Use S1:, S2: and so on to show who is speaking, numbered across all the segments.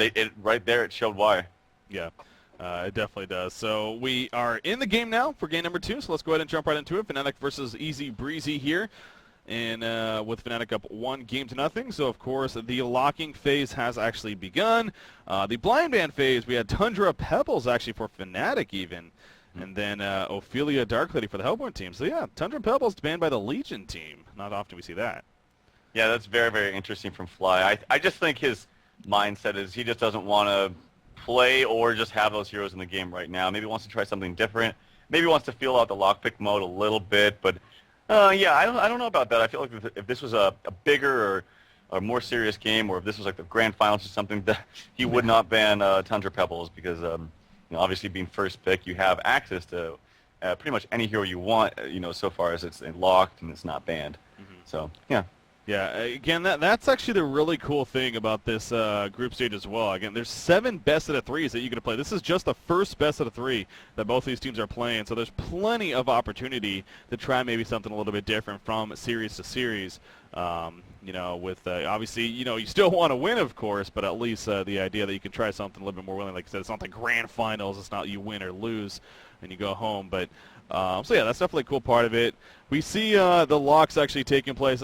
S1: and right there it showed why.
S2: Yeah, it definitely does. So we are in the game now for game number 2, so let's go ahead and jump right into it. Fnatic versus Easy Breezy here, and with Fnatic up 1-0. So, of course, the locking phase has actually begun. The blind ban phase, we had Tundra Pebbles actually for Fnatic even, and then Ophelia Dark Lady for the Hellborn team. So, yeah, Tundra Pebbles banned by the Legion team. Not often we see that.
S1: Yeah, that's very, very interesting from Fly. I just think his mindset is he just doesn't want to play or just have those heroes in the game right now. Maybe he wants to try something different. Maybe he wants to feel out the lockpick mode a little bit. But, yeah, I don't know about that. I feel like if this was a bigger or more serious game, or if this was like the grand finals or something, that he would not ban Tundra Pebbles because, obviously being first pick, you have access to pretty much any hero you want, so far as it's locked and it's not banned. So, yeah.
S2: Yeah, again, that's actually the really cool thing about this group stage as well. Again, there's 7 best-of-3s that you can play. This is just the first best-of-3 that both these teams are playing, so there's plenty of opportunity to try maybe something a little bit different from series to series. With obviously, you still want to win, of course, but at least the idea that you can try something a little bit more willing. Like I said, it's not the grand finals. It's not you win or lose and you go home, but so yeah, that's definitely a cool part of it. We see the locks actually taking place.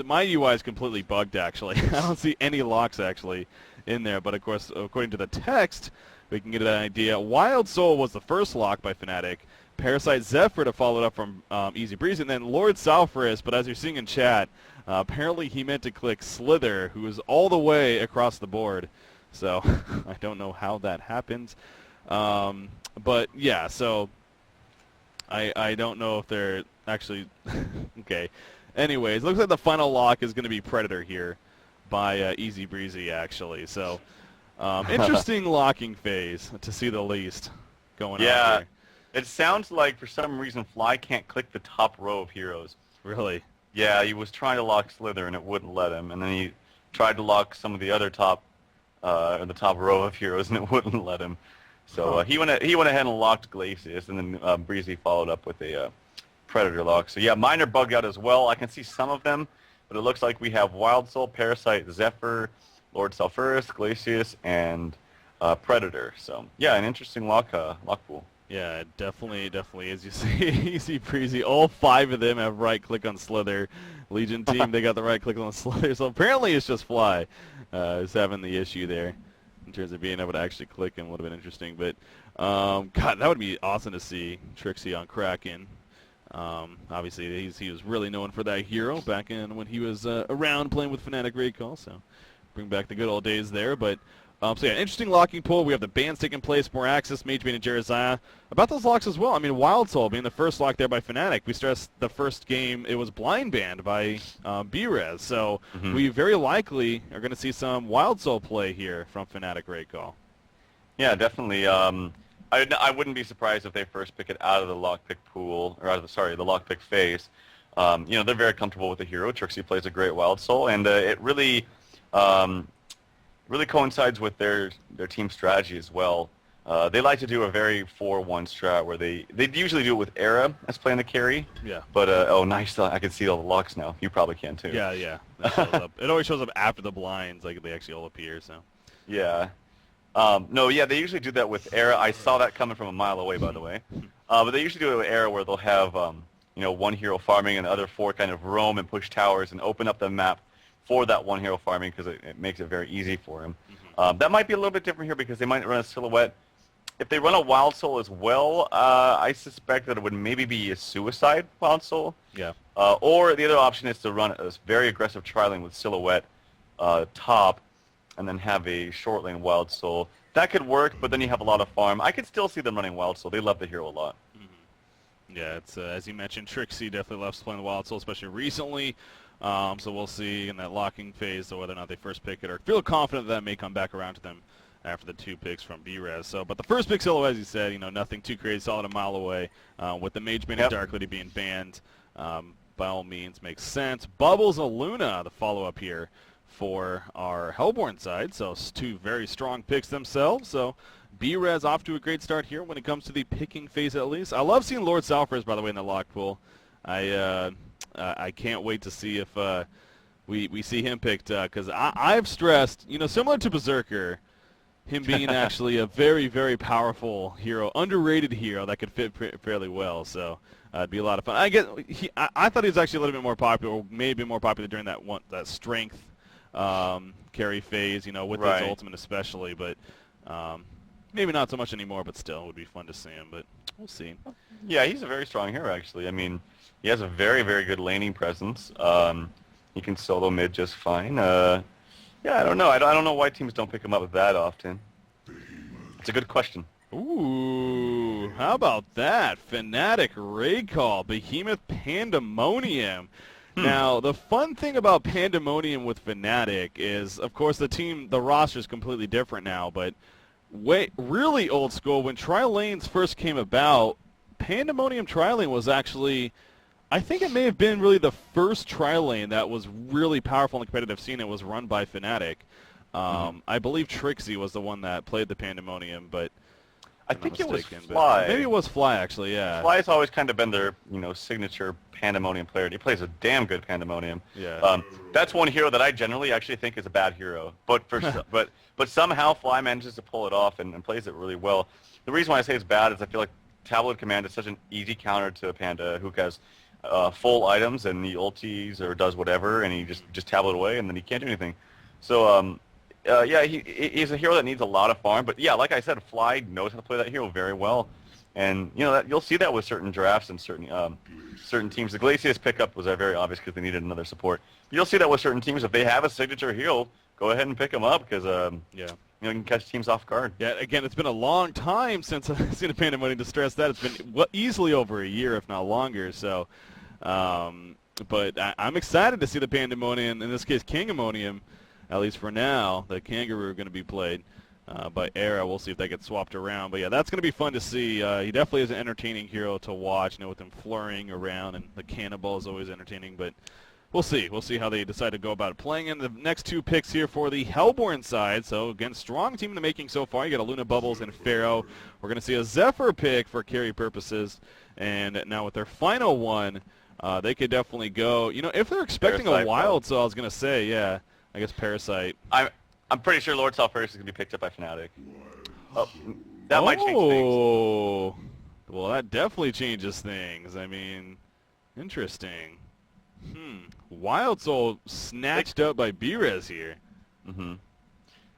S2: My UI is completely bugged, actually. I don't see any locks actually in there, but of course, according to the text, we can get an idea. Wild Soul was the first lock by Fnatic. Parasite Zephyr to follow it up from Easy Breeze, and then Lord Salphorus, but as you're seeing in chat, apparently he meant to click Slither, who is all the way across the board. So I don't know how that happens. But yeah, so I don't know if they're actually okay. Anyways, looks like the final lock is going to be Predator here by Easy Breezy actually. So interesting locking phase to see the least going on here.
S1: It sounds like for some reason Fly can't click the top row of heroes.
S2: Really?
S1: Yeah, he was trying to lock Slither and it wouldn't let him, and then he tried to lock some of the other top row of heroes and it wouldn't let him. So he went ahead and locked Glacius, and then Breezy followed up with a Predator lock. So yeah, mine are bugged out as well. I can see some of them, but it looks like we have Wild Soul, Parasite, Zephyr, Lord Sulphurus, Glacius, and Predator. So yeah, an interesting lock pool.
S2: Yeah, definitely, as you see, Easy Breezy. All 5 of them have right-click on Slither. Legion team, they got the right-click on Slither. So apparently it's just Fly is having the issue there in terms of being able to actually click him. Would have been interesting. But, God, that would be awesome to see Trixie on Kraken. Obviously, he was really known for that hero back in when he was around playing with Fnatic Recall. So bring back the good old days there. But so yeah, interesting locking pool. We have the bans taking place, more access, Mage Bane and Jeremiah. About those locks as well, I mean, Wild Soul being the first lock there by Fnatic. We stressed the first game, it was blind banned by BREZ. So we very likely are going to see some Wild Soul play here from Fnatic Recall.
S1: Yeah, definitely. I wouldn't be surprised if they first pick it out of the lockpick pool, or the lockpick phase. They're very comfortable with the hero. Trixie plays a great Wild Soul, and it really coincides with their team strategy as well. They like to do a very 4-1 strat where they usually do it with Era as playing the carry.
S2: Yeah.
S1: But oh, nice! I can see all the locks now. You probably can too.
S2: Yeah. That shows up. It always shows up after the blinds, like they actually all appear. So.
S1: Yeah. They usually do that with Era. I saw that coming from a mile away, by the way. But they usually do it with Era where they'll have one hero farming and the other 4 kind of roam and push towers and open up the map for that one hero farming because it makes it very easy for him. That might be a little bit different here because they might run a Silhouette. If they run a Wild Soul as well, I suspect that it would maybe be a Suicide Wild Soul.
S2: Yeah.
S1: Or the other option is to run a very aggressive tri-lane with Silhouette top and then have a short lane Wild Soul. That could work, but then you have a lot of farm. I could still see them running Wild Soul. They love the hero a lot.
S2: Yeah, it's as you mentioned, Trixie definitely loves playing the Wild Soul, especially recently. So we'll see in that locking phase so whether or not they first pick it or feel confident that may come back around to them after the 2 picks from BREZ. So, but the first pick, Silhouette, as you said, nothing too crazy, solid a mile away. With the Mage Bane and Dark Lady being banned, by all means, makes sense. Bubbles and Luna, the follow-up here for our Hellborn side. So 2 very strong picks themselves. So BREZ off to a great start here when it comes to the picking phase at least. I love seeing Lord Salphorus, by the way, in the lock pool. I can't wait to see if we see him picked because I've stressed, similar to Berserker, him being actually a very, very powerful hero, underrated hero that could fit fairly well. So it'd be a lot of fun. I thought he was actually a little bit more popular, or maybe more popular during that strength carry phase, with his ultimate especially. But maybe not so much anymore. But still, it would be fun to see him. But we'll see.
S1: Yeah, he's a very strong hero actually. I mean, he has a very, very good laning presence. He can solo mid just fine. Yeah, I don't know. I don't know why teams don't pick him up that often. It's a good question.
S2: Ooh, how about that? Fnatic raid call, Behemoth Pandemonium. Now, the fun thing about Pandemonium with Fnatic is, of course, the roster is completely different now, but really old school, when tri-lanes first came about, Pandemonium tri-lane was actually, I think it may have been really the first tri-lane that was really powerful in the competitive scene. It was run by Fnatic. I believe Trixie was the one that played the Pandemonium, but
S1: I think it was Fly.
S2: Maybe it was Fly, actually, yeah.
S1: Fly's always kind of been their, signature Pandemonium player. He plays a damn good Pandemonium.
S2: Yeah.
S1: That's one hero that I generally actually think is a bad hero, but but somehow Fly manages to pull it off and plays it really well. The reason why I say it's bad is I feel like Tablet Command is such an easy counter to a Panda who has full items and he ultis or does whatever and he just tablet away and then he can't do anything. So yeah, he's a hero that needs a lot of farm. But yeah, like I said, Fly knows how to play that hero very well, and you'll see that with certain drafts and certain teams. The Glacius pickup was very obvious because they needed another support. You'll see that with certain teams if they have a signature hero, go ahead and pick them up because you can catch teams off guard.
S2: Yeah, again, it's been a long time since I've seen a Pandemonium to stress that. It's been easily over a year, if not longer. So, but I'm excited to see the Pandemonium, in this case, Kangamonium, at least for now. The Kangaroo are going to be played by Era. We'll see if that gets swapped around. But yeah, that's going to be fun to see. He definitely is an entertaining hero to watch, with him flurrying around, and the cannonball is always entertaining. But we'll see. We'll see how they decide to go about it. Playing in the next two picks here for the Hellborn side. So, again, strong team in the making so far. You got a Luna Bubbles and Pharaoh. We're going to see a Zephyr pick for carry purposes. And now with their final one, they could definitely go. If they're expecting
S1: Parasite,
S2: a wild, so I was going to say, yeah, I guess Parasite.
S1: I'm pretty sure Lord Self-First is going to be picked up by Fnatic. Oh, that might change things.
S2: Oh, well, that definitely changes things. I mean, interesting. Wild Soul snatched up by BREZ here.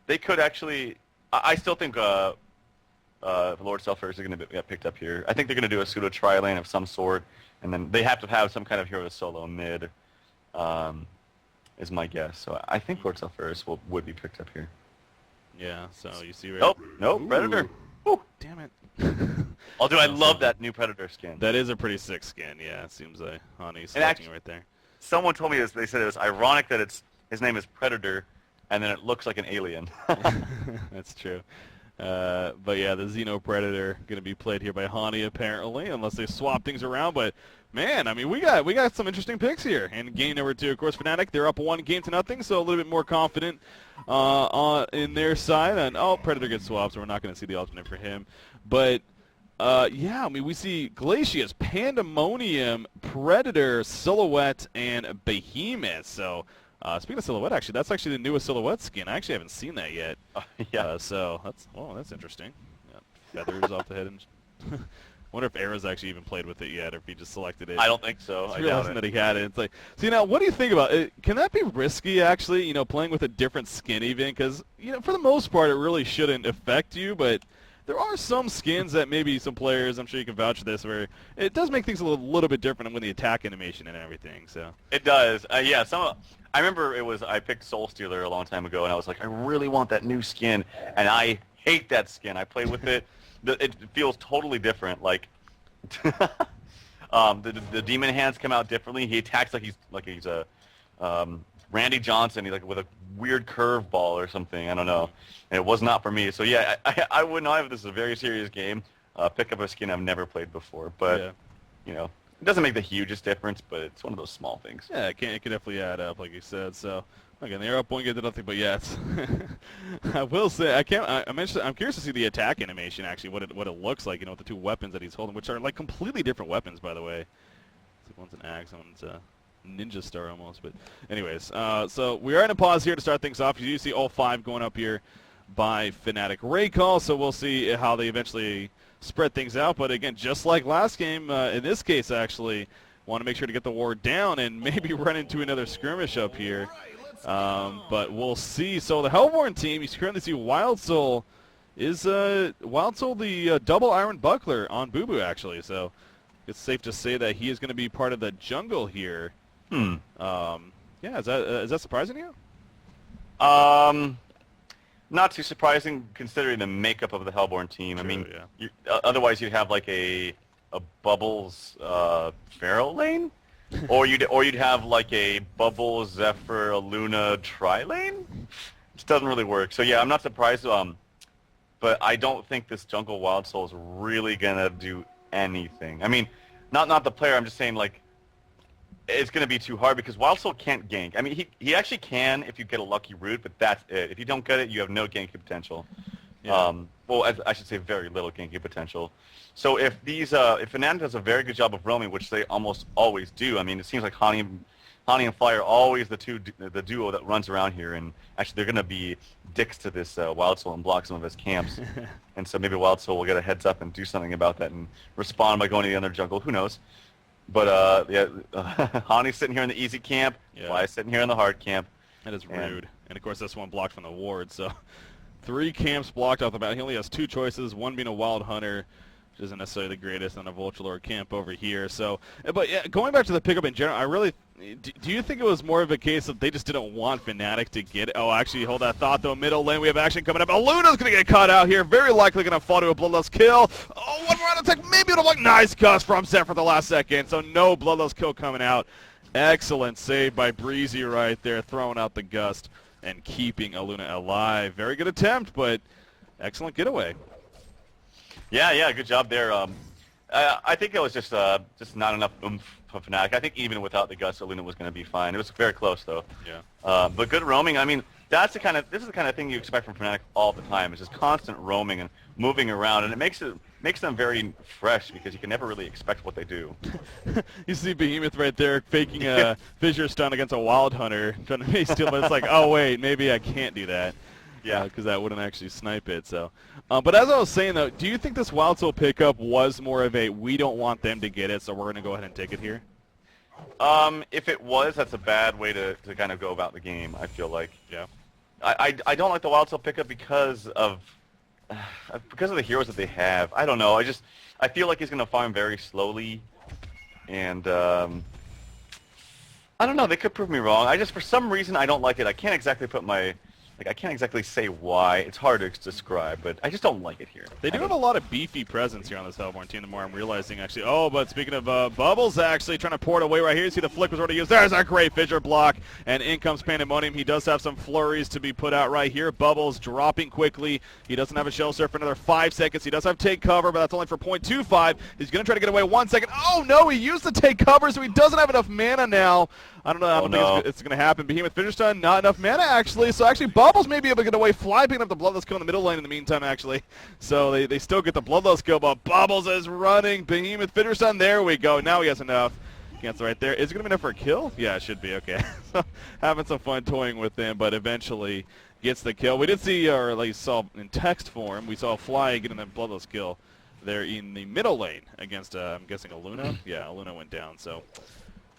S1: They could actually. I still think Lord Self-First is going to get picked up here. I think they're going to do a pseudo tri-lane of some sort, and then they have to have some kind of hero solo mid. Is my guess. So I think Lord Self-First would be picked up here.
S2: Yeah, so you see right.
S1: Oh, no, Predator.
S2: Ooh, damn it.
S1: Although I love that new Predator skin.
S2: That is a pretty sick skin, yeah. It seems like Honey's selecting right there.
S1: Someone told me this. They said it was ironic that his name is Predator, and then it looks like an alien.
S2: That's true. But yeah, the Xeno Predator going to be played here by Hani apparently, unless they swap things around. But man, I mean, we got some interesting picks here. And game number 2, of course, Fnatic. They're up 1-0, so a little bit more confident in their side. And Predator gets swapped, so we're not going to see the alternate for him. But yeah, I mean, we see Glacius, Pandemonium, Predator, Silhouette, and Behemoth. So. Speaking of Silhouette, actually, that's actually the newest Silhouette skin. I actually haven't seen that yet.
S1: Yeah.
S2: So that's interesting. Yeah, feathers off the head. And wonder if Era's actually even played with it yet, or if he just selected it.
S1: I don't think so.
S2: I realizing that he had it. It's like, so now, what do you think about it? Can that be risky, actually? Playing with a different skin, even because for the most part, it really shouldn't affect you, but. There are some skins that maybe some players, I'm sure you can vouch for this, where it does make things a little bit different with the attack animation and everything. So
S1: it does. Yeah. I remember I picked Soul Stealer a long time ago, and I was like, I really want that new skin, and I hate that skin. I played with it. It feels totally different. Like the demon hands come out differently. He attacks like he's a Randy Johnson, with a weird curveball or something. I don't know. And it was not for me. So yeah, I would not, if this is a very serious game, pick up a skin I've never played before. But it doesn't make the hugest difference, but it's one of those small things.
S2: Yeah, it can definitely add up, like you said. So again, they're up 1-0, but yeah, it's I will say I'm curious to see the attack animation actually, what it looks like, with the two weapons that he's holding, which are like completely different weapons, by the way. It's like one's an axe, one's a ninja star almost. But anyways, so we are in a pause here to start things off. You see all 5 going up here by Fnatic Recall, so we'll see how they eventually spread things out. But again, just like last game, in this case actually, want to make sure to get the ward down and maybe run into another skirmish up here. But we'll see. So the Hellborn team, you currently see Wild Soul is Wild Soul the double Iron Buckler on Boo Boo actually. So it's safe to say that he is going to be part of the jungle here. Yeah, is that surprising to you?
S1: Not too surprising considering the makeup of the Hellborn team.
S2: True,
S1: I mean,
S2: yeah.
S1: otherwise you'd have like a Bubbles Pharaoh lane, or you'd have like a Bubbles Zephyr Luna tri lane. It doesn't really work. So yeah, I'm not surprised. But I don't think this jungle Wild Soul is really gonna do anything. I mean, not the player. I'm just saying like it's gonna be too hard because Wild Soul can't gank. I mean, he actually can if you get a lucky root, but that's it. If you don't get it, you have no ganking potential.
S2: Yeah.
S1: Well, I should say very little ganking potential. So if Fnatic does a very good job of roaming, which they almost always do, I mean, it seems like Hani and Fly are always the duo that runs around here, and actually they're going to be dicks to this Wild Soul and block some of his camps. And so maybe Wild Soul will get a heads up and do something about that and respond by going to the other jungle. Who knows? But yeah, Hani's sitting here in the easy camp.
S2: Yeah.
S1: Fly's sitting here in the hard camp.
S2: That is rude. And of course, this one blocked from the ward. So 3 camps blocked off the bat. He only has 2 choices, one being a Wild Hunter, which isn't necessarily the greatest, and a Vulture camp over here. So, but yeah, going back to the pickup in general, I really, do you think it was more of a case of they just didn't want Fnatic to get it? Oh, actually, hold that thought, though. Middle lane, we have action coming up. Luna's going to get caught out here. Very likely going to fall to a Bloodlust kill. Oh, one more round attack. Maybe it'll look nice cuss from Zephyr for the last second. So no Bloodlust kill coming out. Excellent save by Breezy right there, throwing out the Gust and keeping Luna alive. Very good attempt, but excellent getaway.
S1: Yeah, good job there. I think it was just not enough oomph for Fnatic. I think even without the Gust, Luna was going to be fine. It was very close though.
S2: Yeah.
S1: But good roaming. I mean, this is the kind of thing you expect from Fnatic all the time. It's just constant roaming and moving around, and it makes them very fresh because you can never really expect what they do.
S2: You see Behemoth right there faking a Fissure stun against a Wild Hunter, trying to make steal, but it's like, oh wait, maybe I can't do that.
S1: Yeah,
S2: because that wouldn't actually snipe it. So, but as I was saying though, do you think this Wild Soul pickup was more of a we don't want them to get it, so we're going to go ahead and take it here?
S1: If it was, that's a bad way to kind of go about the game. I feel like.
S2: Yeah.
S1: I don't like the Wild Soul pickup because of the heroes that they have. I don't know. I feel like he's going to farm very slowly, and I don't know. They could prove me wrong. For some reason I don't like it. I can't exactly put my I can't exactly say why. It's hard to describe, but I just don't like it here.
S2: They do have a lot of beefy presence here on this Hellborn team, the more I'm realizing, actually. Oh, but speaking of Bubbles, actually, trying to pour it away right here. You see the flick was already used. There's a great Fissure block, and in comes Pandemonium. He does have some flurries to be put out right here. Bubbles dropping quickly. He doesn't have a Shell Surf for another 5 seconds. He does have take cover, but that's only for 0.25. He's going to try to get away 1 second. Oh, no, he used the take cover, so he doesn't have enough mana now. I don't know. I don't think it's going to happen. Behemoth Fissure stun, not enough mana, actually. So, actually, Bubbles may be able to get away. Fly picking up the Bloodlust kill in the middle lane in the meantime, actually. So, they still get the Bloodlust kill, but Bubbles is running. Behemoth Fissure stun, there we go. Now he has enough. Cancel right there. Is it going to be enough for a kill? Yeah, it should be. Okay. So, having some fun toying with him, but eventually gets the kill. We did see, or at least saw in text form, we saw Fly getting the Bloodlust kill there in the middle lane against, I'm guessing, a Luna. Yeah, a Luna went down, so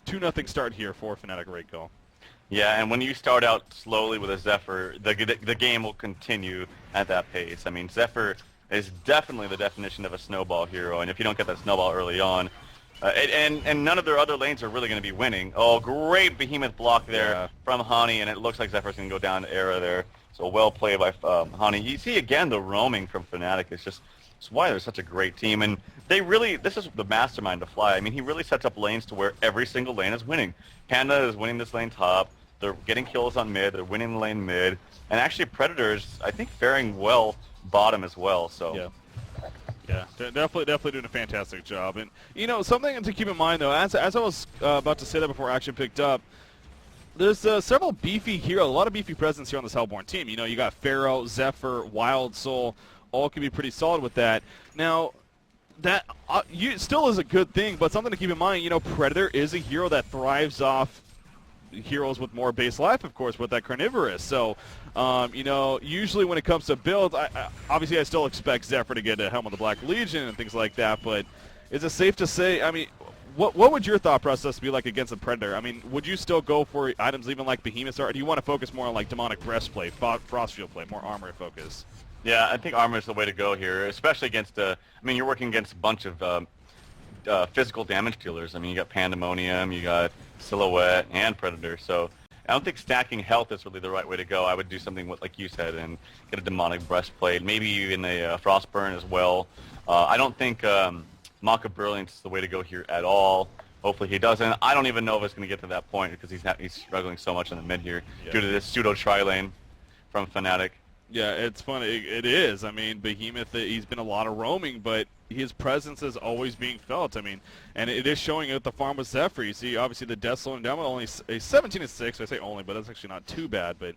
S2: 2-0 start here for Fnatic Recall.
S1: Yeah, and when you start out slowly with a Zephyr, the game will continue at that pace. I mean, Zephyr is definitely the definition of a snowball hero, and if you don't get that snowball early on, and none of their other lanes are really going to be winning. Oh, great Behemoth block there from Hani, and it looks like Zephyr's going to go down to Era there. So well played by Hani. You see again the roaming from Fnatic is just it's why they're such a great team, and they really, this is the mastermind to Fly. I mean, he really sets up lanes to where every single lane is winning. Panda is winning this lane top, they're getting kills on mid, they're winning the lane mid, and actually Predator's, I think, faring well bottom as well, so.
S2: Yeah, definitely doing a fantastic job. And, you know, something to keep in mind, though, as I was about to say that before action picked up, there's several beefy heroes, a lot of beefy presence here on this Hellborn team. You know, you got Pharaoh, Zephyr, Wild Soul, all can be pretty solid with that. Now, that still is a good thing, but something to keep in mind, you know, Predator is a hero that thrives off heroes with more base life, of course, with that carnivorous. So, you know, usually when it comes to builds, obviously I still expect Zephyr to get a Helm of the Black Legion and things like that, but is it safe to say, I mean, what would your thought process be like against a Predator? I mean, would you still go for items even like Behemoth, or do you want to focus more on like Demonic Breastplate, Frostfield play, more armor focus?
S1: Yeah, I think armor is the way to go here, especially against, I mean, you're working against a bunch of physical damage dealers. I mean, you got Pandemonium, you got Silhouette, and Predator, so I don't think stacking health is really the right way to go. I would do something with, like you said, and get a Demonic Breastplate, maybe even a Frostburn as well. I don't think Mock of Brilliance is the way to go here at all. Hopefully he doesn't. I don't even know if it's going to get to that point because he's struggling so much in the mid here due to this pseudo tri-lane from Fnatic.
S2: Yeah, it's funny. It is. I mean, Behemoth, he's been a lot of roaming, but his presence is always being felt. I mean, and it is showing at the farm with Zephyr. You see, obviously, the death slowing down with only a 17-6. I say only, but that's actually not too bad. But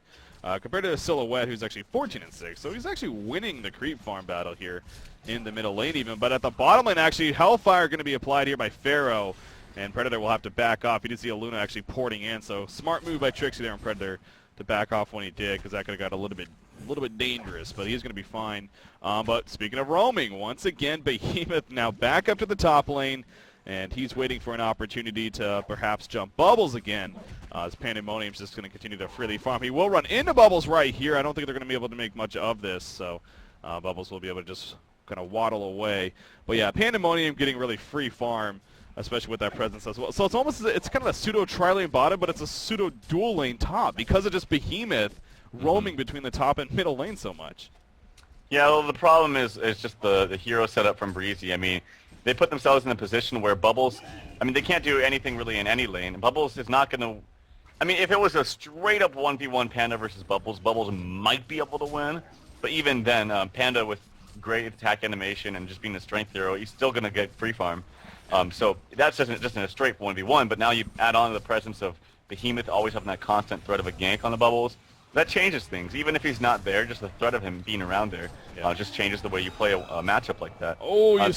S2: compared to the Silhouette, who's actually 14-6, so he's actually winning the creep farm battle here in the middle lane even. But at the bottom lane, actually, Hellfire going to be applied here by Pharaoh, and Predator will have to back off. He did see a Luna actually porting in, so smart move by Trixie there on Predator to back off when he did, because that could have got a little bit dangerous, but he's going to be fine. But speaking of roaming, once again, Behemoth now back up to the top lane, and he's waiting for an opportunity to perhaps jump Bubbles again. As Pandemonium's just going to continue to freely farm. He will run into Bubbles right here. I don't think they're going to be able to make much of this, so Bubbles will be able to just kind of waddle away. But yeah, Pandemonium getting really free farm, especially with that presence as well. So it's kind of a pseudo tri-lane bottom, but it's a pseudo dual lane top because of just Behemoth roaming between the top and middle lane so much.
S1: Yeah, well, the problem is just the hero setup from Breezy. I mean, they put themselves in a position where Bubbles, I mean, they can't do anything really in any lane. Bubbles is not going to, I mean, if it was a straight-up 1v1 Panda versus Bubbles, Bubbles might be able to win. But even then, Panda with great attack animation and just being a strength hero, he's still going to get free farm. So that's just in a straight 1v1, but now you add on the presence of Behemoth always having that constant threat of a gank on the Bubbles. That changes things. Even if he's not there, just the threat of him being around there just changes the way you play a matchup like that.
S2: Oh, I'm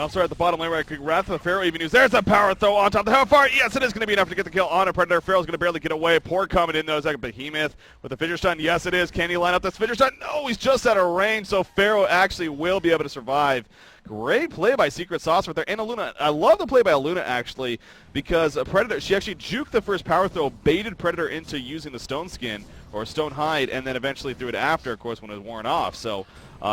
S2: sorry, at the bottom lane right quick. Wrath of the Pharaoh even used. There's a power throw on top of the Hellfire. Yes, it is going to be enough to get the kill on a Predator. Pharaoh's going to barely get away. Poor coming in, though. Is that Behemoth with the Fissure Stun? Yes, it is. Can he line up this Fissure Stun? No, he's just out of range, so Pharaoh actually will be able to survive. Great play by Secret Sauce right there. And Aluna, I love the play by Aluna, actually, because Predator, she actually juked the first power throw, baited Predator into using the Stone Skin or Stone Hide, and then eventually threw it after, of course, when it was worn off. So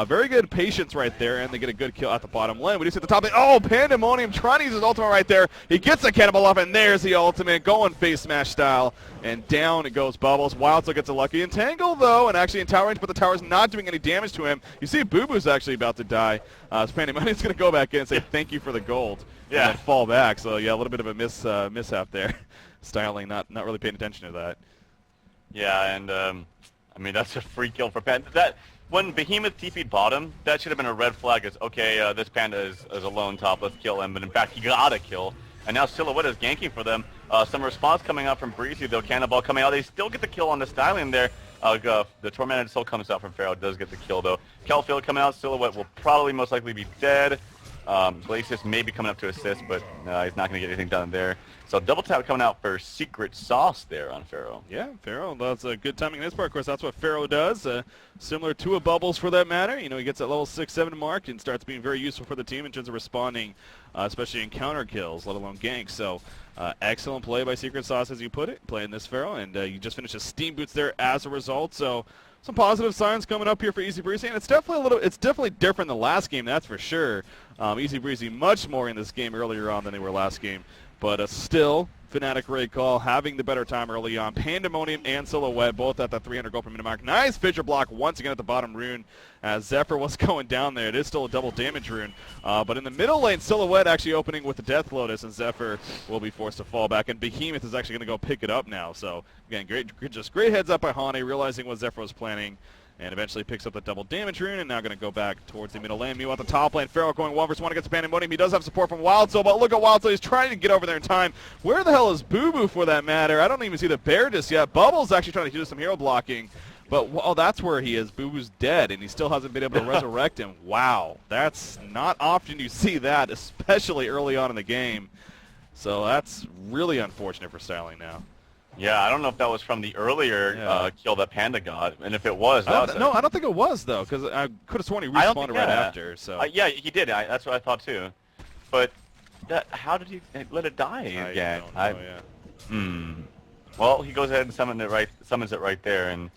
S2: very good patience right there, and they get a good kill at the bottom lane. We do see at the top lane. Oh, Pandemonium trying to use his ultimate right there. He gets the cannibal off, and there's the ultimate, going face smash style, and down it goes Bubbles. Wildstorm gets a lucky entangle, though, and actually in tower range, but the tower's not doing any damage to him. You see Boo Boo's actually about to die. So Pandemonium's going to go back in and say thank you for the gold, and then fall back. So, yeah, a little bit of a mishap there. Styling, not really paying attention to that.
S1: Yeah, and, I mean, that's a free kill for Panda. When Behemoth TP'd bottom, that should have been a red flag as, okay, this Panda is alone top, let's kill him. But in fact, he got a kill. And now Silhouette is ganking for them. Some response coming out from Breezy, though, Cannonball coming out. They still get the kill on the styling there. The Tormented Soul comes out from Pharaoh, does get the kill, though. Kelfield coming out, Silhouette will probably most likely be dead. Glacius may be coming up to assist, but he's not going to get anything done there. So double tap coming out for Secret Sauce there on Pharaoh.
S2: Yeah, Pharaoh, that's a good timing in this part. Of course, that's what Pharaoh does, similar to a Bubbles for that matter. You know, he gets that level 6-7 mark and starts being very useful for the team in terms of responding, especially in counter kills, let alone ganks. So excellent play by Secret Sauce, as you put it, playing this Pharaoh, and you just finished a Steam Boots there as a result. So some positive signs coming up here for Easy Breezy, and it's definitely different than last game, that's for sure. Easy Breezy much more in this game earlier on than they were last game. But still, Fnatic Raid Call having the better time early on. Pandemonium and Silhouette both at the 300 gold per minute mark. Nice Fissure block once again at the bottom rune as Zephyr was going down there. It is still a double damage rune. But in the middle lane, Silhouette actually opening with the Death Lotus, and Zephyr will be forced to fall back. And Behemoth is actually going to go pick it up now. So, again, great heads up by Hane, realizing what Zephyr was planning. And eventually picks up the double damage rune, and now going to go back towards the middle lane. Meanwhile, at the top lane, Pharaoh going 1v1 against Pandemonium. He does have support from Wildstorm, but look at Wildstorm. He's trying to get over there in time. Where the hell is Boo Boo for that matter? I don't even see the bear just yet. Bubble's actually trying to do some hero blocking, but that's where he is. Boo Boo's dead, and he still hasn't been able to resurrect him. Wow, that's not often you see that, especially early on in the game. So that's really unfortunate for Styling now.
S1: Yeah, I don't know if that was from the earlier kill that Panda got, and if it was,
S2: no, I don't think it was though, because I could have sworn he respawned right after. So
S1: yeah, he did. That's what I thought too. But how did he let it die again?
S2: I don't know, yeah.
S1: Well, he goes ahead and summons it right there, and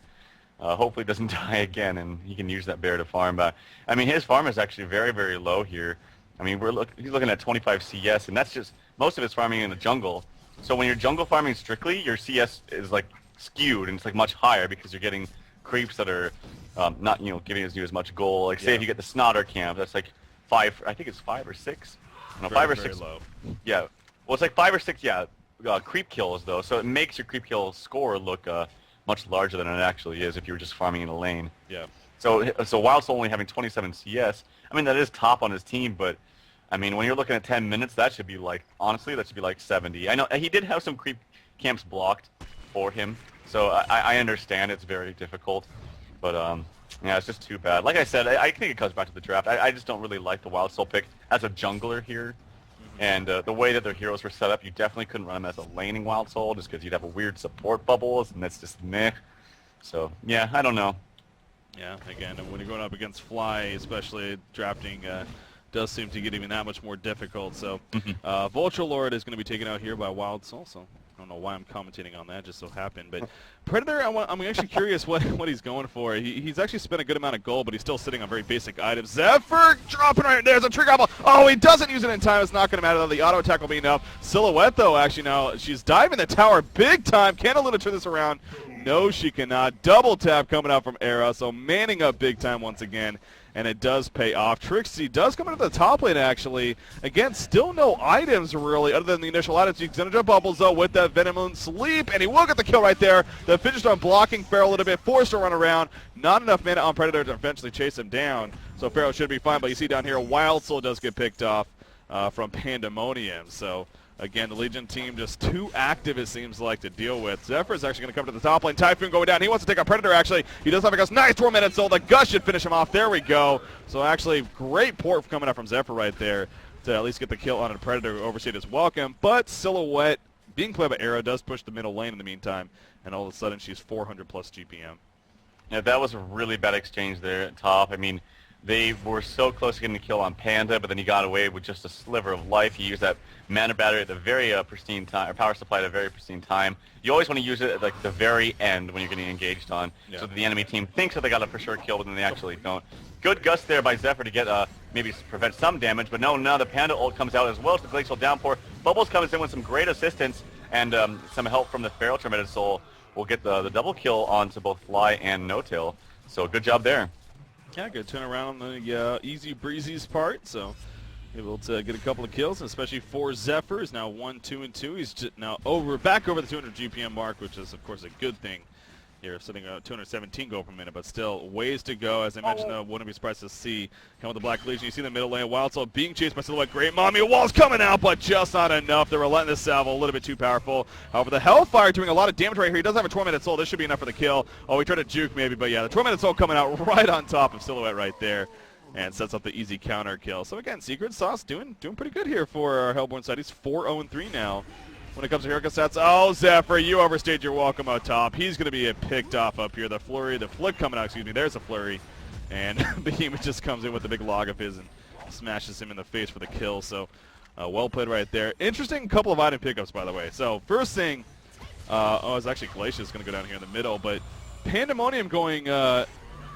S1: hopefully doesn't die again, and he can use that bear to farm back. I mean, his farm is actually very, very low here. I mean, he's looking at 25 CS, and that's just most of it's farming in the jungle. So when you're jungle farming strictly, your CS is like skewed, and it's like much higher because you're getting creeps that are not giving you as much gold. Like say if you get the Snotter camp, that's like 5. I think it's 5 or 6. No,
S2: Very,
S1: 5 or
S2: very
S1: 6.
S2: low.
S1: Yeah. Well, it's like 5 or 6. Yeah. Creep kills though, so it makes your creep kill score look much larger than it actually is if you were just farming in a lane.
S2: Yeah.
S1: So Wild's only having 27 CS. I mean, that is top on his team, but I mean, when you're looking at 10 minutes, that should be like, honestly, that should be like 70. I know he did have some creep camps blocked for him, so I understand it's very difficult, but yeah, it's just too bad. Like I said, I think it comes back to the draft. I just don't really like the Wild Soul pick as a jungler here, and the way that their heroes were set up, you definitely couldn't run them as a laning Wild Soul just because you'd have a weird support bubbles, and that's just meh. So yeah, I don't know.
S2: Yeah, again, when you're going up against Fly, especially drafting, does seem to get even that much more difficult. So, Vulture Lord is going to be taken out here by Wild Soul. So, I don't know why I'm commentating on that. Just so happened. But Predator, I'm actually curious what he's going for. He's actually spent a good amount of gold, but he's still sitting on very basic items. Zephyr dropping right there's a trigger apple. Oh, he doesn't use it in time. It's not going to matter. The auto attack will be enough. Silhouette though, actually now she's diving the tower big time. Can Aluna turn this around? No, she cannot. Double tap coming out from Era, so manning up big time once again, and it does pay off. Trixie does come into the top lane, actually. Again, still no items, really, other than the initial items. He's going to jump bubbles, though, with that Venom Moon Sleep, and he will get the kill right there. The finished on blocking Pharaoh a little bit, forced to run around. Not enough mana on Predator to eventually chase him down, so Pharaoh should be fine, but you see down here, Wild Soul does get picked off from Pandemonium, so... Again, the Legion team just too active, it seems like, to deal with. Zephyr is actually going to come to the top lane. Typhoon going down. He wants to take out Predator, actually. He does have a Gust. Nice tormented soul. The Gust should finish him off. There we go. So actually, great port coming up from Zephyr right there to at least get the kill on a Predator who overstayed his welcome. But Silhouette, being played by Arrow, does push the middle lane in the meantime. And all of a sudden, she's 400 plus GPM.
S1: Yeah, that was a really bad exchange there at top. I mean, they were so close to getting the kill on Panda, but then he got away with just a sliver of life. He used that mana battery at the very pristine time, or power supply at a very pristine time. You always want to use it at like the very end when you're getting engaged on, so that the enemy team thinks that they got a for sure kill, but then they actually don't. Good gust there by Zephyr to get maybe prevent some damage, but no, now the Panda ult comes out as well as the Glacial Downpour. Bubbles comes in with some great assistance and some help from the Feral Tormented Soul. Will get the double kill onto both Fly and No-Tail. So good job there.
S2: Yeah, good turnaround on the easy Breezy's part, so able to get a couple of kills, and especially for Zephyr. He's now 1-2-2. He's now back over the 200 GPM mark, which is, of course, a good thing here, sitting at 217 gold per minute, but still ways to go. As I mentioned, wouldn't be surprised to see him with the Black Legion. You see the middle lane, Wild Soul being chased by Silhouette. Great Mommy Wall's coming out, but just not enough. They're letting the salvo a little bit too powerful. However, the Hellfire doing a lot of damage right here. He does have a Tormented Soul. This should be enough for the kill. Oh, he tried to juke maybe, but yeah, the Tormented Soul coming out right on top of Silhouette right there, and sets up the easy counter kill. So again, Secret Sauce doing pretty good here for our Hellborn side. He's 4-0-3 now. When it comes to hero stats, oh, Zephyr, you overstayed your welcome out top. He's going to be picked off up here. The flurry, the flick coming out, excuse me, there's a flurry. And Behemoth just comes in with a big log of his and smashes him in the face for the kill. So, well played right there. Interesting couple of item pickups, by the way. So, first thing, it's actually Glacia's going to go down here in the middle, but Pandemonium going,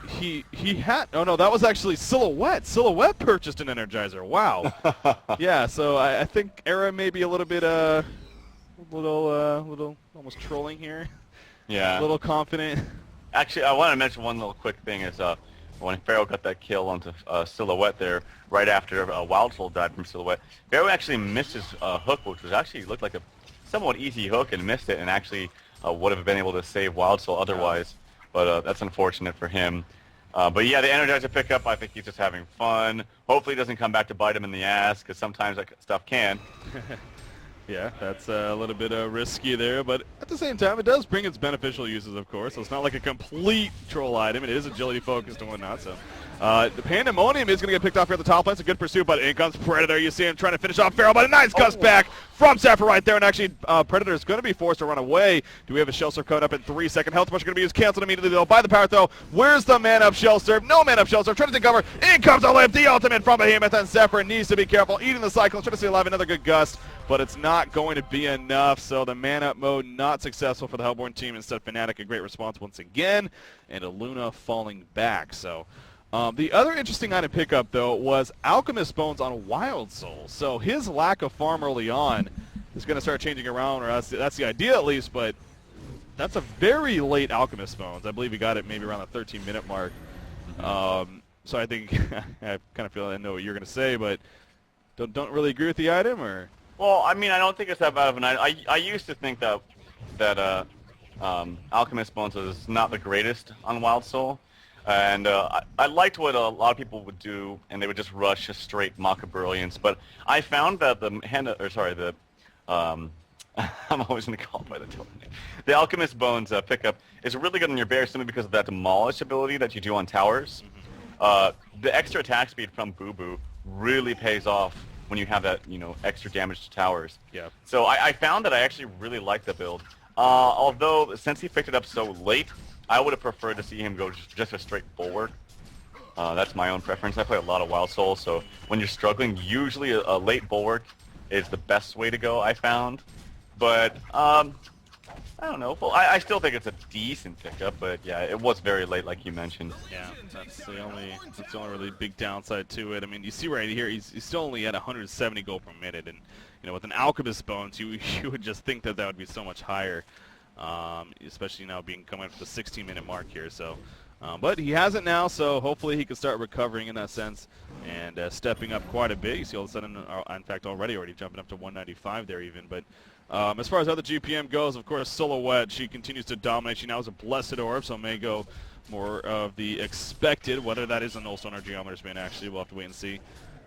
S2: he had, oh no, that was actually Silhouette. Silhouette purchased an Energizer. Wow. Yeah, so I think Era may be a little bit, little almost trolling here.
S1: Yeah.
S2: A little confident.
S1: Actually, I want to mention one little quick thing is when Pharaoh got that kill onto Silhouette there, right after Wild Soul died from Silhouette, Pharaoh actually missed his hook, which was actually looked like a somewhat easy hook, and missed it, and actually would have been able to save Wild Soul otherwise. But that's unfortunate for him. But yeah, the Energizer pickup, I think he's just having fun. Hopefully it doesn't come back to bite him in the ass, because sometimes that stuff can.
S2: Yeah, that's a little bit risky there, but at the same time, it does bring its beneficial uses, of course. So it's not like a complete troll item. It is agility focused and whatnot, so The Pandemonium is going to get picked off here at the top lane. It's a good pursuit, but in comes Predator. You see him trying to finish off Pharaoh, but a nice gust back from Zephyr right there. And actually, Predator is going to be forced to run away. Do we have a Shell Surf coming up in 3 seconds? Health push going to be used, canceled immediately though by the power throw. Where's the man-up Shell Surf? No man-up Shell Surf. Trying to take cover. In comes Olymp, the ultimate from Behemoth, and Zephyr needs to be careful. Eating the cycle. Trying to stay alive. Another good gust, but it's not going to be enough. So the man-up mode not successful for the Hellborn team. Instead, Fnatic a great response once again, and a Luna falling back. So. The other interesting item pickup, though, was Alchemist Bones on Wild Soul. So his lack of farm early on is going to start changing around, or that's the idea at least, but that's a very late Alchemist Bones. I believe he got it maybe around the 13-minute mark. So I think, I kind of feel I know what you're going to say, but don't really agree with the item, or?
S1: Well, I mean, I don't think it's that bad of an item. I used to think that Alchemist Bones was not the greatest on Wild Soul. And I liked what a lot of people would do, and they would just rush a straight Maka Brilliance. But I found that I'm always going to call it by the total name. The Alchemist Bones pickup is really good on your bear simply because of that demolish ability that you do on towers. The extra attack speed from Boo Boo really pays off when you have that, extra damage to towers.
S2: Yeah.
S1: So I found that I actually really liked the build. Although since he picked it up so late, I would have preferred to see him go just a straight bulwark. That's my own preference. I play a lot of Wild Soul, so when you're struggling, usually a late bulwark is the best way to go, I found. But, I don't know. Well, I still think it's a decent pickup, but yeah, it was very late, like you mentioned.
S2: Yeah, that's the only really big downside to it. I mean, you see right here, he's still only at 170 gold per minute, and, with an Alchemist Bones, you would just think that would be so much higher. Especially now coming up to the 16-minute mark here. So, but he has it now, so hopefully he can start recovering in that sense and stepping up quite a bit. You see all of a sudden, in fact, already jumping up to 195 there even. But as far as other GPM goes, of course, Silhouette, she continues to dominate. She now has a Blessed Orb, so may go more of the expected. Whether that is a null stone or Geometer's Bane, actually, we'll have to wait and see.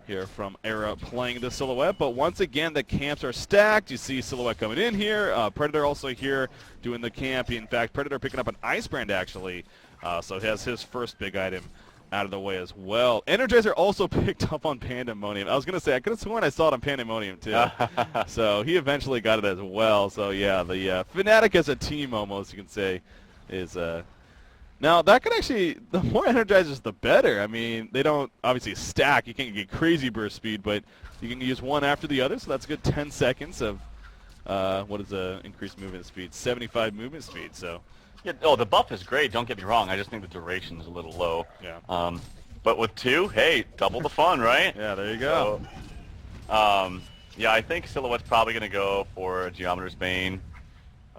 S2: Here from Era playing the Silhouette, but once again the camps are stacked. You see Silhouette coming in here, Predator also here doing the camp. In fact, Predator picking up an Ice Brand actually, so he has his first big item out of the way as well. Energizer also picked up on Pandemonium. I was going to say, I could have sworn I saw it on Pandemonium too. So he eventually got it as well. So yeah, the Fnatic as a team almost, you can say, is... Now, that could actually, the more Energizers, the better. I mean, they don't obviously stack. You can't get crazy burst speed, but you can use one after the other, so that's a good 10 seconds of, what is increased movement speed? 75 movement speed, so.
S1: Yeah, the buff is great, don't get me wrong. I just think the duration is a little low.
S2: Yeah.
S1: But with two, hey, double the fun, right?
S2: Yeah, there you go.
S1: So, yeah, I think Silhouette's probably going to go for Geometer's Bane.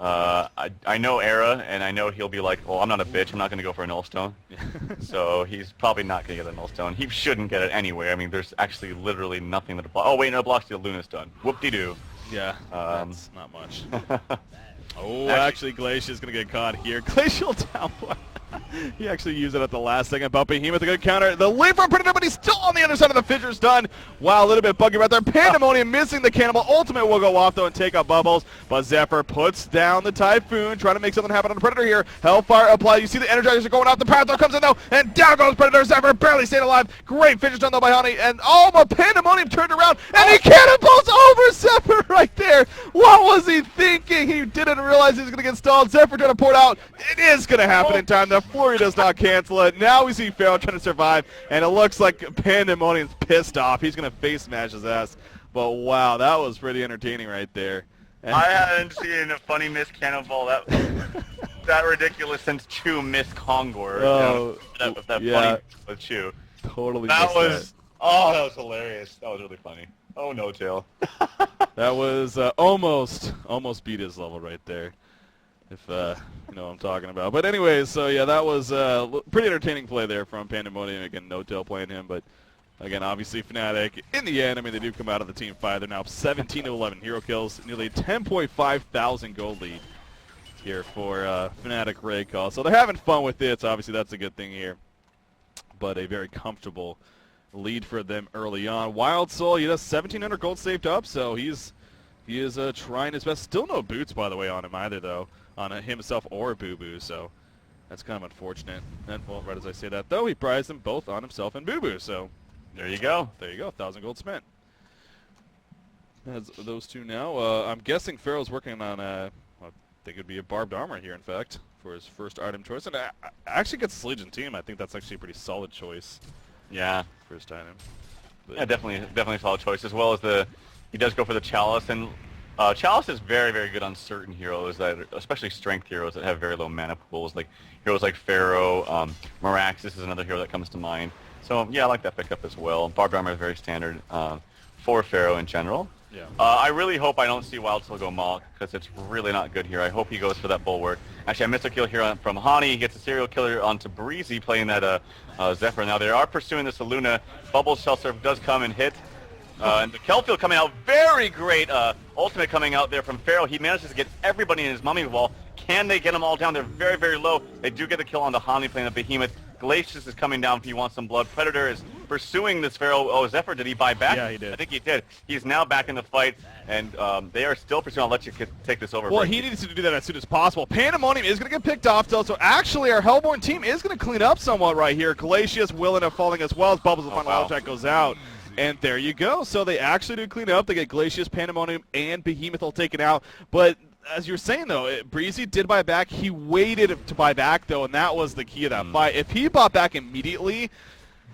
S1: I know Era, and I know he'll be like, well, I'm not a bitch, I'm not going to go for a null stone. So he's probably not going to get a null stone. He shouldn't get it anyway. I mean, there's actually literally nothing that blocks. Oh, wait, no, it blocks the Luna stun. Whoop-de-doo.
S2: Yeah, that's not much. Oh, actually, Glacier's going to get caught here. Glacial downpour. He actually used it at the last second. But Behemoth, a good counter. The lead from Predator, but he's still on the other side of the Fissure's done. Wow, a little bit buggy right there. Pandemonium missing the Cannibal. Ultimate will go off, though, and take out Bubbles. But Zephyr puts down the Typhoon, trying to make something happen on the Predator here. Hellfire applied. You see the Energizers are going out. The Power Throw comes in, though, and down goes Predator. Zephyr barely stayed alive. Great finish done, though, by Honey. And, but Pandemonium turned around, and he cannonballs over Zephyr right there. What was he thinking? He didn't realize he was going to get stalled. Zephyr trying to pour it out. It is going to happen in time. The Flurry does not cancel it. Now we see Pharaoh trying to survive, and it looks like Pandemonium's pissed off. He's going to face smash his ass. But wow, that was pretty entertaining right there.
S1: I hadn't seen a funny miss cannonball that ridiculous since Chu missed Kongor.
S2: Oh,
S1: that
S2: yeah.
S1: funny with Chu.
S2: Totally
S1: That
S2: missed
S1: that was hilarious. That was really funny. Oh, no tail.
S2: That was almost beat his level right there, if you know what I'm talking about. But anyways, so yeah, that was pretty entertaining play there from Pandemonium. Again, no tail playing him, but again, obviously Fnatic, in the end, I mean, they do come out of the team fight. They're now 17-11 hero kills, nearly 10.5 thousand gold lead here for Fnatic Raycall. So they're having fun with it, so obviously that's a good thing here. But a very comfortable lead for them early on. Wild Soul, he has 1,700 gold saved up, so he is trying his best. Still no boots, by the way, on him either, though, on himself or Boo Boo. So That's kind of unfortunate. And, well, right as I say that, though, he prized them both on himself and Boo Boo, so
S1: There you go.
S2: there you go, 1,000 gold spent. As those two now, I'm guessing Pharaoh's working on I think it'd be a barbed armor here, in fact, for his first item choice. And actually gets the Legion team. I think that's actually a pretty solid choice.
S1: Yeah.
S2: First item. But
S1: Yeah, definitely a solid choice, as well as he does go for the Chalice, and Chalice is very, very good on certain heroes, especially strength heroes that have very low mana pools, like heroes like Pharaoh, Miraxis is another hero that comes to mind. So yeah, I like that pickup as well. Barbed Armor is very standard for Pharaoh in general.
S2: yeah.
S1: I really hope I don't see Wild Soul go Mach, because it's really not good here. I hope he goes for that Bulwark. Actually, I missed a kill here from Hani. He gets a serial killer onto Breezy playing that Zephyr. Now, they are pursuing this Aluna. Bubbles Shell Surf does come and hit. And the Kelfield coming out, very great ultimate coming out there from Pharaoh. He manages to get everybody in his mummy wall. Can they get them all down? They're very, very low. They do get the kill on the Hani playing the Behemoth. Glacius is coming down if he wants some blood. Predator is pursuing this Pharaoh. Oh, Zephyr, did he buy back?
S2: Yeah, he did.
S1: I think he did. He's now back in the fight, and they are still pursuing. I'll let you take this over.
S2: Well, he needs to do that as soon as possible. Pandemonium is going to get picked off, though, so actually our Hellborn team is going to clean up somewhat right here. Glacius will end up falling as well as Bubbles, the final auto attack goes out. And there you go. So they actually do clean up. They get Glacius, Pandemonium, and Behemoth all taken out. But as you were saying, though, Breezy did buy back. He waited to buy back, though, and that was the key of that fight. If he bought back immediately,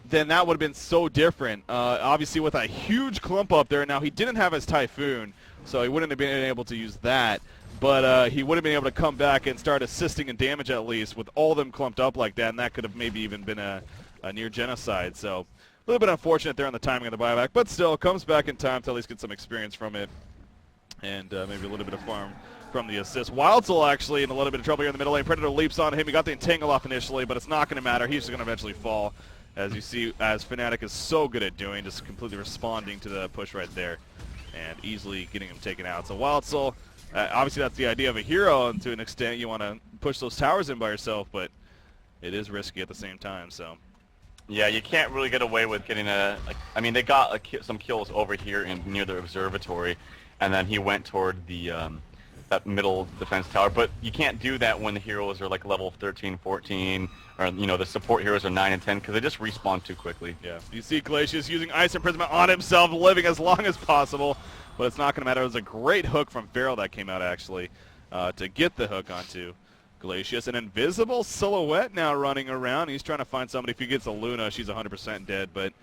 S2: then that would have been so different. Obviously, with a huge clump up there. Now, he didn't have his Typhoon, so he wouldn't have been able to use that. But he would have been able to come back and start assisting in damage at least with all of them clumped up like that, and that could have maybe even been a near genocide. So a little bit unfortunate there on the timing of the buyback, but still comes back in time to at least get some experience from it and maybe a little bit of farm from the assist. Wild Soul actually in a little bit of trouble here in the middle lane. Predator leaps on him. He got the entangle off initially, but it's not going to matter. He's just going to eventually fall, as you see, as Fnatic is so good at doing, just completely responding to the push right there and easily getting him taken out. So Wild Soul, obviously that's the idea of a hero, and to an extent you want to push those towers in by yourself, but it is risky at the same time. So
S1: yeah, you can't really get away with getting I mean, they got some kills over here near the observatory, and then he went toward the that middle defense tower. But you can't do that when the heroes are like level 13, 14, or the support heroes are 9 and 10, because they just respawn too quickly.
S2: Yeah, you see Glacius using Ice Imprisonment on himself, living as long as possible, but it's not going to matter. It was a great hook from Pharaoh that came out actually to get the hook onto Glacius. An invisible silhouette now running around. He's trying to find somebody. If he gets a Luna, she's 100% dead, but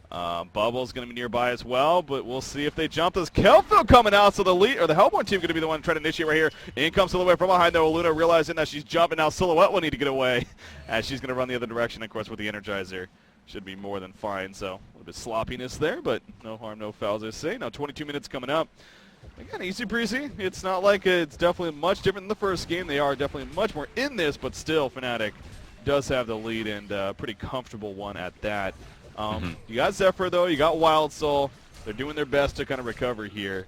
S2: Bubble's going to be nearby as well, but we'll see if they jump. There's Kelfield coming out, so the Hellborn team going to be the one trying to initiate right here. In comes Silhouette from behind, though. Luna realizing that she's jumping now. Silhouette will need to get away as she's going to run the other direction, of course, with the Energizer. Should be more than fine, so a little bit sloppiness there, but no harm, no foul, as I say. Now 22 minutes coming up. Again, easy breezy. It's not like it's definitely much different than the first game. They are definitely much more in this, but still Fnatic does have the lead, and a pretty comfortable one at that. You got Zephyr, though. You got Wild Soul. They're doing their best to kind of recover here.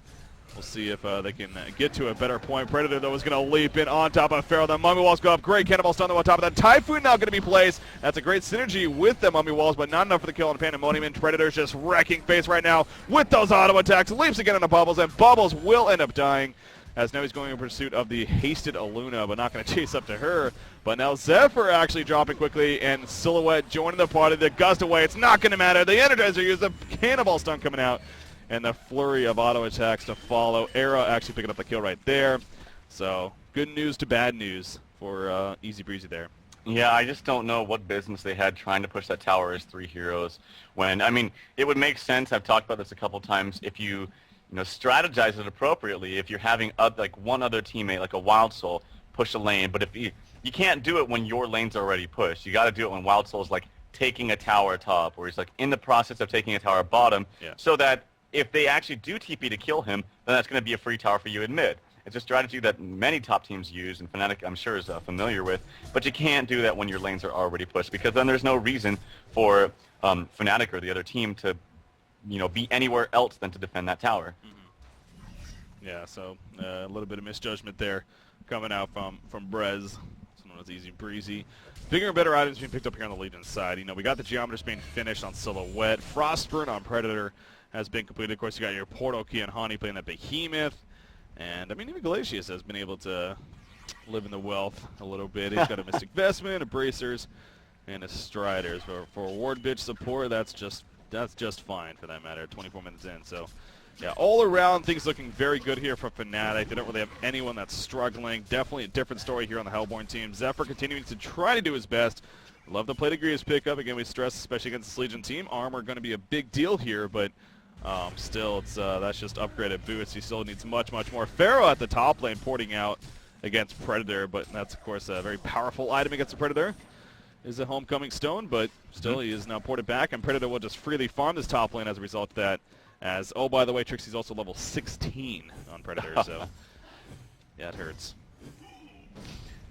S2: We'll see if they can get to a better point. Predator, though, is going to leap in on top of Pharaoh. The Mummy Walls go up. Great Cannonball stun on top of that. Typhoon now going to be placed. That's a great synergy with the Mummy Walls, but not enough for the kill on Pandemonium. And Predator's just wrecking face right now with those auto attacks. Leaps again into Bubbles, and Bubbles will end up dying, as now he's going in pursuit of the hasted Aluna, but not going to chase up to her. But now Zephyr actually dropping quickly, and Silhouette joining the party. The gust away. It's not going to matter. The Energizer used the Cannonball stun coming out, and the flurry of auto attacks to follow. Era actually picking up the kill right there. So good news to bad news for Easy Breezy there.
S1: Yeah, I just don't know what business they had trying to push that tower as 3 heroes. When, I mean, it would make sense. I've talked about this a couple times. If you strategize it appropriately, if you're having like one other teammate, like a Wild Soul, push a lane, but if you can't do it when your lane's already pushed. You got to do it when Wild Soul's like taking a tower top, or he's like in the process of taking a tower bottom, so that if they actually do TP to kill him, then that's going to be a free tower for you in mid. It's a strategy that many top teams use, and Fnatic, I'm sure, is familiar with, but you can't do that when your lanes are already pushed, because then there's no reason for Fnatic or the other team to be anywhere else than to defend that tower.
S2: Yeah, so a little bit of misjudgment there coming out from BREZ. Someone was Easy Breezy. Bigger and better items being picked up here on the Legion side. We got the Geometers being finished on Silhouette. Frostburn on Predator has been completed. Of course, you got your Portal Key and Hani playing that Behemoth. And, I mean, even Glacius has been able to living the wealth a little bit. He's got a Mystic Vestment, a Bracers, and a Striders. For Ward Bitch support, that's just fine for that matter. 24 minutes in, so yeah, all around things looking very good here for Fnatic. They don't really have anyone that's struggling. Definitely a different story here on the Hellborn team. Zephyr continuing to try to do his best. Love to play the Grievous pickup. Again, we stress, especially against this Legion team, armor going to be a big deal here, but still, it's that's just upgraded boots. He still needs much more. Pharaoh at the top lane porting out against Predator, but that's, of course, a very powerful item against the Predator. Is a Homecoming Stone, but still he is now ported back, and Predator will just freely farm this top lane as a result of that. As, oh, by the way, Trixie's also level 16 on Predator, so yeah, it hurts.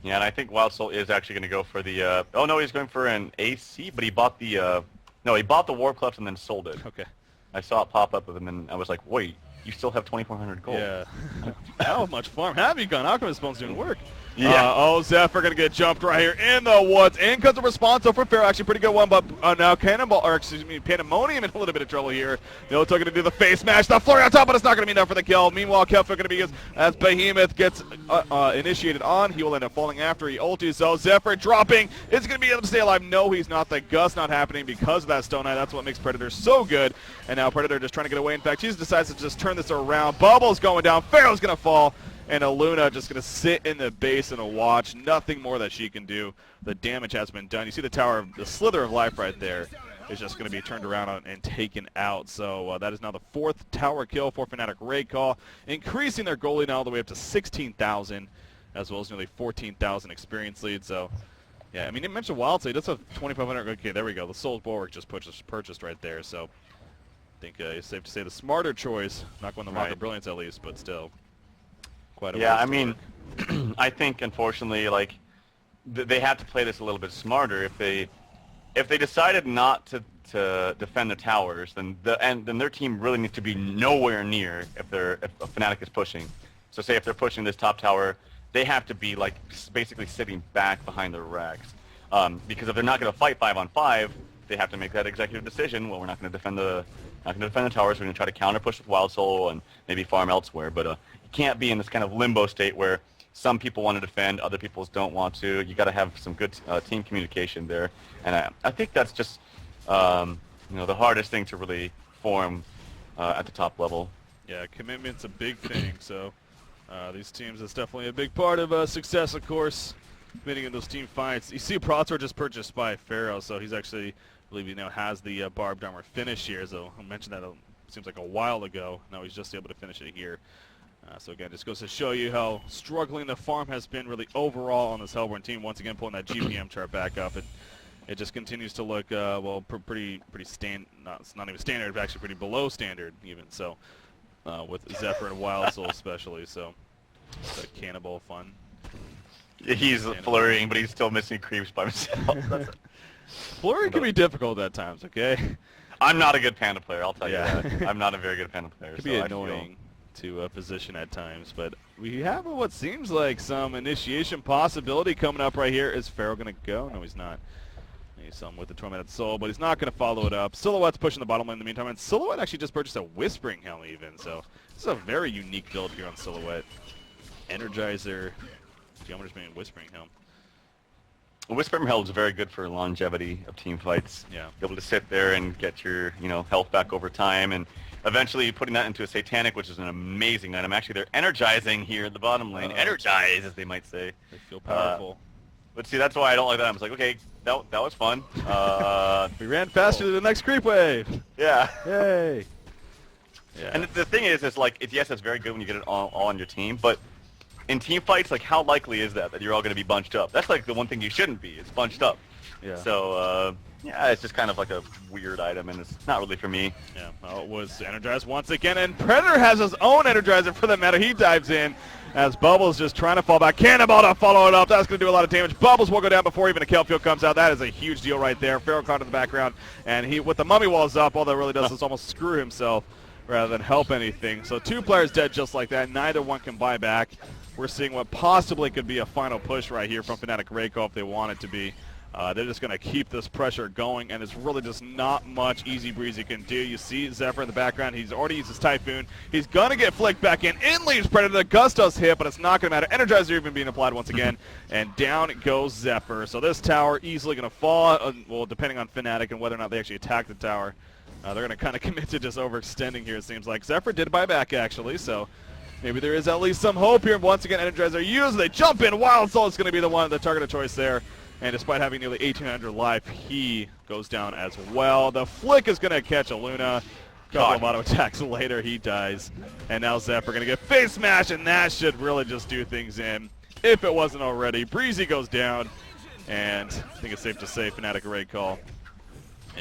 S1: Yeah, and I think Wild Soul is actually going to go for the, oh no, he's going for an AC, but he bought the, no, he bought the Warclef and then sold it.
S2: Okay.
S1: I saw it pop up with him, and I was like, wait, you still have 2,400 gold.
S2: Yeah. How much farm have you gone? Alchemist Bone's doing work.
S1: Yeah.
S2: Oh, Zephyr going to get jumped right here in the woods. In comes the response for Pharaoh. Actually, pretty good one, but now Cannonball, or excuse me, Pandemonium in a little bit of trouble here. Noto going to do the face smash. The flurry on top, but it's not going to be enough for the kill. Meanwhile, Kelfa going to be used as Behemoth gets initiated on. He will end up falling after he ultis. So Zephyr dropping. Is he going to be able to stay alive? No, he's not. The Gust not happening because of that Stone Eye. That's what makes Predator so good. And now Predator just trying to get away. In fact, he decides to just turn this around. Bubble's going down. Pharaoh's going to fall. And Aluna just going to sit in the base and watch. Nothing more that she can do. The damage has been done. You see the tower, the Slither of Life right there is just going to be turned around and taken out. So that is now the 4th tower kill for Fnatic Raid Call, increasing their goalie now all the way up to 16,000, as well as nearly 14,000 experience lead. So, yeah, I mean, you mentioned Wild State. That's a 2,500. Okay, there we go. The Soul's Bulwark just purchased right there. So, I think it's safe to say the smarter choice. Not going to Rock of Brilliance at least, but still. Quite a
S1: yeah, I mean, I think unfortunately, like, they have to play this a little bit smarter. If they decided not to defend the towers, then their team really needs to be nowhere near if a Fnatic is pushing. So say if they're pushing this top tower, they have to be like basically sitting back behind their racks. Because if they're not going to fight 5-on-5, they have to make that executive decision. Well, we're not going to defend the towers. We're going to try to counter push with Wild Soul and maybe farm elsewhere. But you can't be in this kind of limbo state where some people want to defend, other people don't want to. You got to have some good team communication there, and I think that's just the hardest thing to really form at the top level.
S2: Yeah, commitment's a big thing. So these teams, that's definitely a big part of success, of course. Committing in those team fights. You see, Protor just purchased by Pharaoh, so he's actually, I believe he now has the barbed armor finish here. So I mentioned that seems like a while ago. Now he's just able to finish it here. So again, just goes to show you how struggling the farm has been really overall on this Hellborn team. Once again, pulling that GPM chart back up. It just continues to look pretty it's not even standard, but actually pretty below standard even. So with Zephyr and Wild Soul especially. So it's a cannibal fun.
S1: He's flurrying, but he's still missing creeps by himself.
S2: Flurry can be difficult at times. Okay.
S1: I'm not a good Panda player. I'll tell you that. I'm not a very good Panda player.
S2: It can be annoying to position at times, but we have what seems like some initiation possibility coming up right here. Is Pharaoh going to go? No, he's not. He's with the Tormented Soul, but he's not going to follow it up. Silhouette's pushing the bottom lane in the meantime, and Silhouette actually just purchased a Whispering Helm even, so this is a very unique build here on Silhouette. Energizer, Geometer's being Whispering Helm.
S1: Whispering Helm is very good for longevity of team fights.
S2: Yeah.
S1: Be able to sit there and get your health back over time, and eventually putting that into a Satanic, which is an amazing item. Actually, they're energizing here in the bottom lane. Energize, as they might say.
S2: They feel powerful.
S1: But see, that's why I don't like that. I was like, okay, that was fun.
S2: We ran faster than the next creep wave.
S1: Yeah.
S2: Yay. Yeah.
S1: And the thing is like, yes, it's very good when you get it all on your team, but in team fights, like, how likely is that you're all going to be bunched up? That's like the one thing you shouldn't be. It's bunched up. Yeah. So, yeah, it's just kind of like a weird item, and it's not really for me.
S2: Yeah, well, it was Energized once again, and Predator has his own Energizer for that matter. He dives in as Bubbles just trying to fall back. Cannonball to follow it up. That's going to do a lot of damage. Bubbles will go down before even a kill field comes out. That is a huge deal right there. Pharaoh caught in the background, and he, with the mummy walls up, all that really does is almost screw himself rather than help anything. So 2 players dead just like that. Neither one can buy back. We're seeing what possibly could be a final push right here from Fnatic Raid Call if they want it to be. They're just going to keep this pressure going, and it's really just not much Easy Breezy can do. You see Zephyr in the background. He's already used his Typhoon. He's going to get flicked back in. Leaves Predator. The Gustos hit, but it's not going to matter. Energizer even being applied once again, and down goes Zephyr. So this tower easily going to fall, well, depending on Fnatic and whether or not they actually attack the tower. They're going to kind of commit to just overextending here, it seems like. Zephyr did buy back, actually, so maybe there is at least some hope here. Once again, Energizer used. They jump in. Wild Soul is going to be the target of choice there. And despite having nearly 1,800 life, he goes down as well. The flick is going to catch a Luna. Couple of auto attacks later, he dies. And now Zephyr going to get face smash, and that should really just do things in, if it wasn't already. Breezy goes down, and I think it's safe to say Fnatic raid call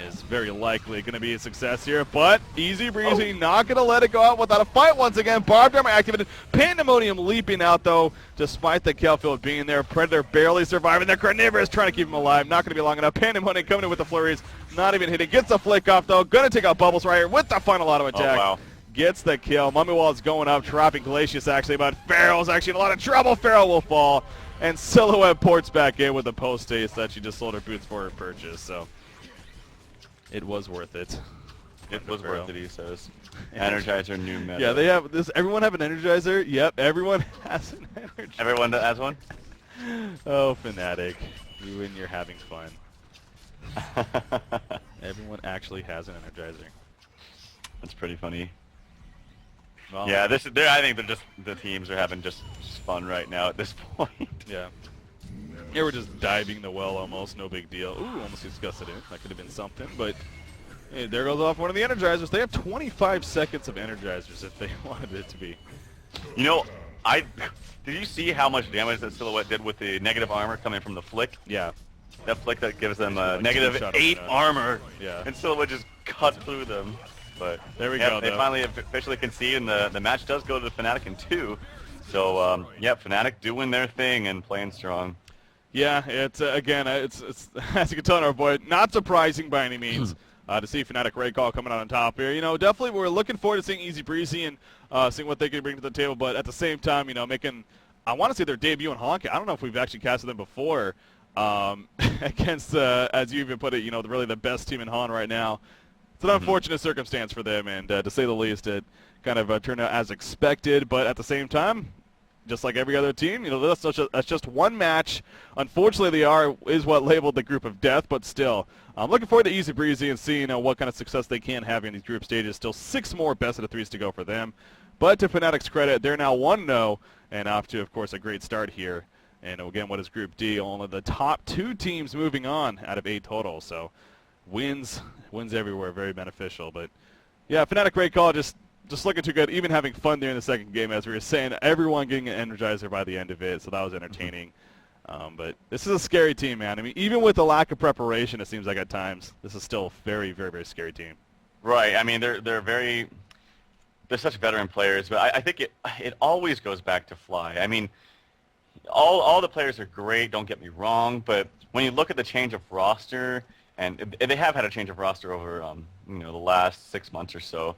S2: is very likely going to be a success here, but Easy Breezy not going to let it go out without a fight once again. Barbed Armor activated. Pandemonium leaping out, though, despite the kill field being there. Predator barely surviving. The Carnivorous trying to keep him alive. Not going to be long enough. Pandemonium coming in with the flurries. Not even hitting. Gets a flick off, though. Going to take out Bubbles right here with the final auto attack.
S1: Oh, wow.
S2: Gets the kill. Mummy Wall's going up, trapping Glacius, actually, but Pharaoh's actually in a lot of trouble. Pharaoh will fall, and Silhouette ports back in with the post-haste that she just sold her boots for her purchase, so it was worth it.
S1: It was worth it, he says. Energizer new meta.
S2: Yeah, they have this. Everyone have an Energizer? Yep, everyone has an Energizer.
S1: Everyone has one?
S2: Oh, Fnatic. You and you're having fun. Everyone actually has an Energizer.
S1: That's pretty funny.
S2: Well,
S1: yeah, I think the teams are having just fun right now at this point.
S2: Yeah. Yeah, we're just diving the well almost, no big deal. Ooh, almost disgusted it. That could have been something, but hey, there goes off one of the Energizers. They have 25 seconds of Energizers if they wanted it to be.
S1: You know, did you see how much damage that Silhouette did with the negative armor coming from the flick?
S2: Yeah.
S1: That flick that gives them
S2: like
S1: negative 8 armor.
S2: Yeah.
S1: And Silhouette just cut through them. But
S2: there we go.
S1: They finally officially concede, and the match does go to Fnatic in 2. So, yeah, Fnatic doing their thing and playing strong.
S2: Yeah, it's again, it's as you can tell in our boy, not surprising by any means to see Fnatic raid call coming out on top here. You know, definitely we're looking forward to seeing Easy Breezy and seeing what they can bring to the table. But at the same time, you know, I want to see their debut in Honk. I don't know if we've actually casted them before against, as you even put it, you know, really the best team in Han right now. It's an unfortunate circumstance for them, and to say the least, it kind of turned out as expected. But at the same time, just like every other team, you know, that's just one match. Unfortunately, is what labeled the group of death, but still, I'm looking forward to Easy Breezy and seeing what kind of success they can have in these group stages. Still 6 more best-of-3s to go for them. But to Fnatic's credit, they're now 1-0 and off to, of course, a great start here. And again, what is Group D? Only the top 2 teams moving on out of 8 total. So wins everywhere, very beneficial. But yeah, Fnatic great call. Just looking too good, even having fun during the second game, as we were saying, everyone getting an Energizer by the end of it, so that was entertaining. But this is a scary team, man. I mean, even with the lack of preparation, it seems like at times, this is still a very, very, very scary team.
S1: Right. I mean, they're such veteran players, but I think it always goes back to Fly. I mean, all the players are great, don't get me wrong, but when you look at the change of roster, and they have had a change of roster over you know, the last 6 months or so.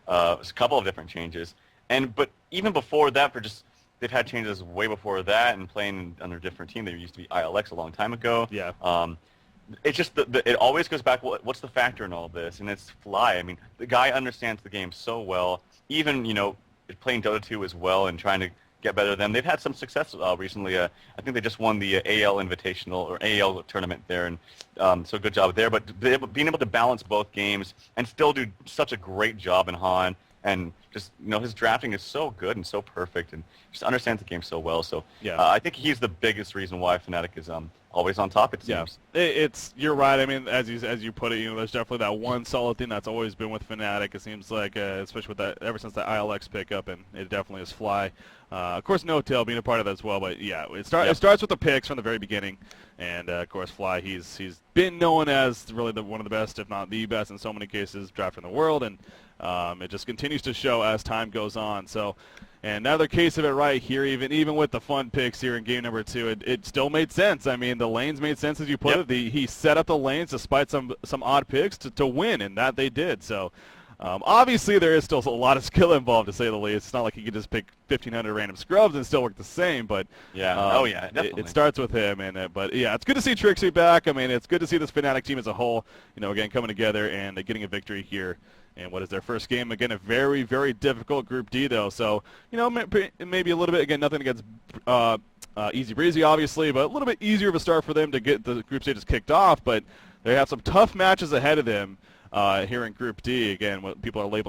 S1: It's a couple of different changes, but even before that, they've had changes way before that, and playing under a different team. They used to be ILX a long time ago.
S2: Yeah.
S1: It's just it always goes back. What's the factor in all this? And it's Fly. I mean, the guy understands the game so well. Even, you know, playing Dota 2 as well and trying to get better than them. They've had some success recently. I think they just won the AL Invitational or AL tournament there, and so good job there. But being able to balance both games and still do such a great job in Han, and just, you know, his drafting is so good and so perfect, and just understands the game so well. So
S2: yeah.
S1: I think he's the biggest reason why Fnatic is always on top, it seems.
S2: Yeah, you're right. I mean, as you put it, you know, there's definitely that one solid thing that's always been with Fnatic. It seems like, especially with that, ever since that ILX pickup, and it definitely is Fly. Of course, No Tail being a part of that as well, but yeah, it starts with the picks from the very beginning, and of course, Fly. He's been known as really one of the best, if not the best, in so many cases, drafted in the world, and it just continues to show as time goes on. So, and another case of it right here, even with the fun picks here in game number 2, it still made sense. I mean, the lanes made sense as you put it. He set up the lanes despite some odd picks to win, and that they did. So, Obviously, there is still a lot of skill involved, to say the least. It's not like he could just pick 1,500 random scrubs and still work the same, but
S1: Yeah. Definitely.
S2: it starts with him. But yeah, it's good to see Trixie back. I mean, it's good to see this Fnatic team as a whole, again, coming together and getting a victory here. And what is their first game? Again, a very, very difficult Group D, though. So, maybe a little bit, again, nothing against Easy Breezy, obviously, but a little bit easier of a start for them to get the group stages kicked off. But they have some tough matches ahead of them here in Group D. Again, what people are labeling